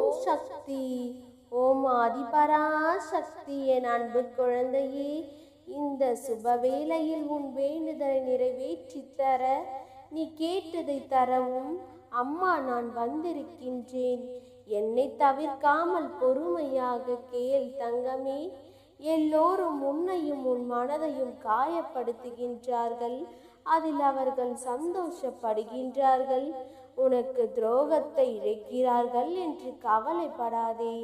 ஓம் சக்தி. ஓம் ஆதிபராசக்தி. என் அன்பு குழந்தையே, இந்த சுபவேளையில் உன் வேண்டுதலை நிறைவேற்றி தர, நீ கேட்டதை தரவும் அம்மா நான் வந்திருக்கின்றேன். என்னை தவிர்க்காமல் பொறுமையாக கேள் தங்கமே. எல்லோரும் உன்னையும் உன் மனதையும் காயப்படுத்துகின்றார்கள். அதில் அவர்கள் சந்தோஷப்படுகின்றார்கள். உனக்கு துரோகத்தை இழைக்கிறார்கள் என்று கவலைப்படாதே.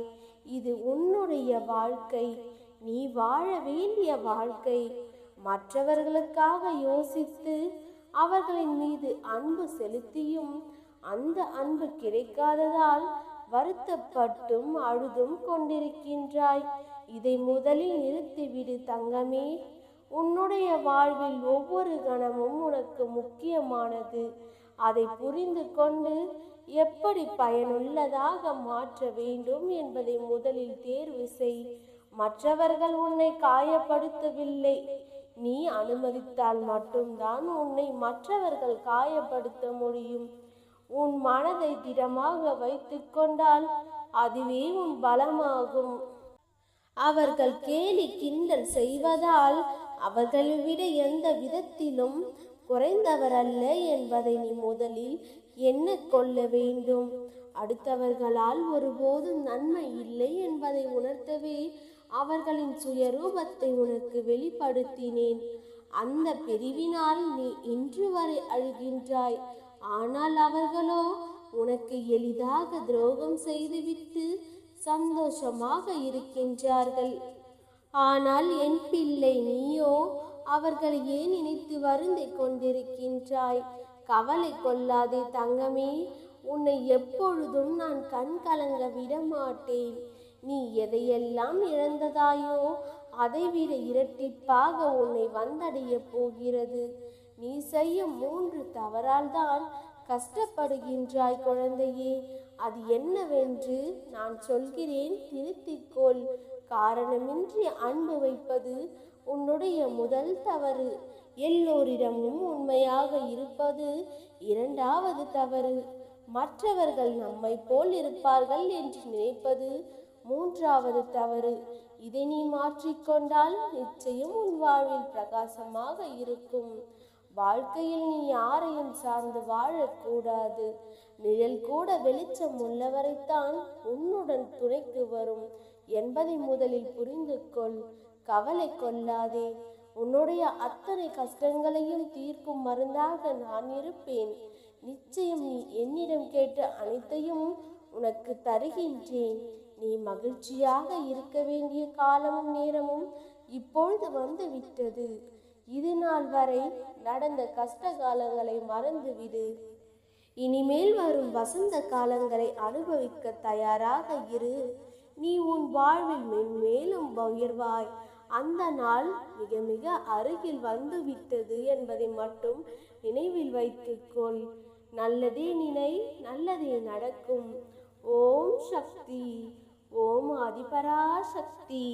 இது உன்னுடைய வாழ்க்கை, நீ வாழ வேண்டிய வாழ்க்கை. மற்றவர்களுக்காக யோசித்து அவர்களின் மீது அன்பு செலுத்தியும் அந்த அன்பு கிடைக்காததால் வருத்தப்பட்டும் அழுதும் கொண்டிருக்கின்றாய். இதை முதலில் நிறுத்திவிடு தங்கமே. உன்னுடைய வாழ்வில் ஒவ்வொரு கணமும் உனக்கு முக்கியமானது. அதை புரிந்து கொண்டு எப்படி பயனுள்ளதாக மாற்ற வேண்டும் என்பதை முதலில் தேர்வு செய். மற்றவர்கள் உன்னை காயப்படுத்தவில்லை, நீ அனுமதித்தால் மட்டும்தான் உன்னை மற்றவர்கள் காயப்படுத்த முடியும். உன் மனதை திடமாக வைத்து கொண்டால் அதுவே உன் பலமாகும். அவர்கள் கேலி கிண்டல் செய்வதால் அவர்களை விட எந்த விதத்திலும் குறைந்தவர் அல்ல என்பதை நீ முதலில் எண்ணிக்கொள்ள வேண்டும். அடுத்தவர்களால் ஒருபோதும் நன்மை இல்லை என்பதை உணர்த்தவே அவர்களின் சுயரூபத்தை உனக்கு வெளிப்படுத்தினேன். அந்த பிரிவினால் நீ இன்று வரை அழுகின்றாய். ஆனால் அவர்களோ உனக்கு எளிதாக துரோகம் செய்துவிட்டு சந்தோஷமாக இருக்கின்றார்கள். ஆனால் என் பிள்ளை, நீயோ அவர்களை ஏன் நினைத்து வருந்திக் கொண்டிருக்கின்றாய்? கவலை கொள்ளாதே தங்கமே. உன்னை எப்பொழுதும் நான் கண் கலங்க விட மாட்டேன். நீ எதையெல்லாம் இழந்ததாயோ அதைவிட இரட்டிப்பாக உன்னை வந்தடைய போகிறது. நீ செய்யும் 3 தவறால் தான் கஷ்டப்படுகின்றாய் குழந்தையே. அது என்னவென்று நான் சொல்கிறேன், திருத்திக்கொள். காரணமின்றி அன்பு வைப்பது உன்னுடைய முதல் தவறு. எல்லோரிடமும் உண்மையாக இருப்பது 2வது தவறு. மற்றவர்கள் நம்மை போல் இருப்பார்கள் என்று நினைப்பது 3வது தவறு. இதை நீ மாற்றிக்கொண்டால் நிச்சயம் உன் வாழ்வில் பிரகாசமாக இருக்கும். வாழ்க்கையில் நீ யாரையும் சார்ந்து வாழக்கூடாது. நிழல் கூட வெளிச்சம் உள்ளவரைத்தான் உன்னுடன் துணைக்கு வரும் என்பதை முதலில் புரிந்து கொள். கவலை கொள்ளாதே. உன்னுடைய அத்தனை கஷ்டங்களையும் தீர்க்கும் மருந்தாக நான் இருப்பேன். நிச்சயம் நீ என்னிடம் கேட்ட அனைத்தையும் உனக்கு தருகின்றேன். நீ மகிழ்ச்சியாக இருக்க வேண்டிய காலமும் நேரமும் இப்பொழுது வந்து விட்டது. இது நாள் வரை நடந்த கஷ்ட காலங்களை மறந்துவிடு. இனிமேல் வரும் வசந்த காலங்களை அனுபவிக்க தயாராக இரு. நீ உன் வாழ்வில் மென்மேலும் உயர்வாய். அந்த நாள் மிக மிக அருகில் வந்து விட்டது என்பதை மட்டும் நினைவில் வைத்துக்கொள். நல்லதே நினை, நல்லதே நடக்கும். ஓம் சக்தி. ஓம் ஆதிபராசக்தி.